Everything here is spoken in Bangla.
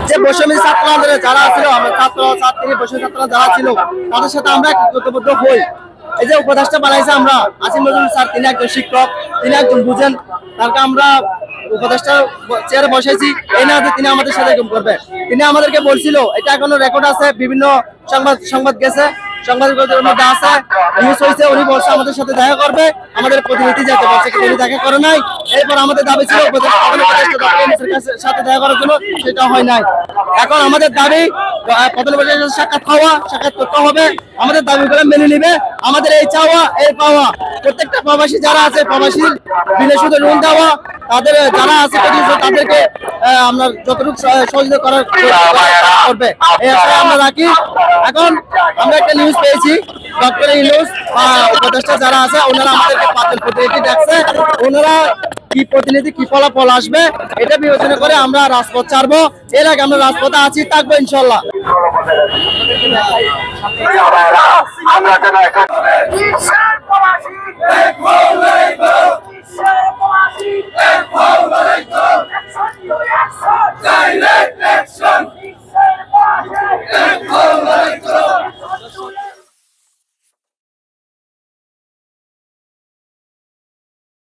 যে বৈষম্য ছাত্র আন্দোলনে যারা ছিল, ছাত্রী বৈষম্য ছাত্র যারা ছিল, তাদের সাথে আমরা ঐক্যবদ্ধ হই। এই যে উপদেষ্টা বানাইছে আমরা আসিফ নজরুল স্যার, তিনি একজন শিক্ষক, তিনি একজন বুঝেন, তারকে আমরা উপদেষ্টা চেয়ারে বসাইছি, এই না যে তিনি আমাদের সাথে এরকম করবে। তিনি আমাদেরকে বলছিল, এটা এখনো রেকর্ড আছে, বিভিন্ন সংবাদ গেছে, সংবাদের মধ্যে আছে, নিউজ হয়েছে, উনি বলছে আমাদের সাথে দেখা করবে, আমাদের প্রতিনিধি যেতে বলছে, কিন্তু উনি দেখা করে নাই। এরপর আমাদের দাবি ছিল সাথে দেখা করার জন্য, সেটা হয় নাই। এখন আমাদের দাবি প্রধান উপদেষ্টার সাক্ষাৎ করতে হবে, আমাদের দাবিগুলো মেনে নিবে। আমাদের এই চাওয়া, এই পাওয়া, প্রত্যেকটা প্রবাসী যারা আছে, প্রবাসীর বিনা সুদে লোন দেওয়া, তাদের যারা আছে তাদেরকে আমরা যতটুকু সহযোগিতা করার করবে, এই আশায় আমরা রাখি। এখন আমরা একটা নিউজ পেয়েছি, ডক্টর ইউনূস উপদেষ্টা যারা আছে, ওনারা আমাদেরকে 5 জন প্রতিনিধি দেখছে, ওনারা কি প্রতিনিধি কি ফলাফল আসবে এটা বিবেচনা করে আমরা রাজপথ ছাড়বো। এর আগে আমরা রাজপথে আছি, থাকবো ইনশাল্লাহ। আমরা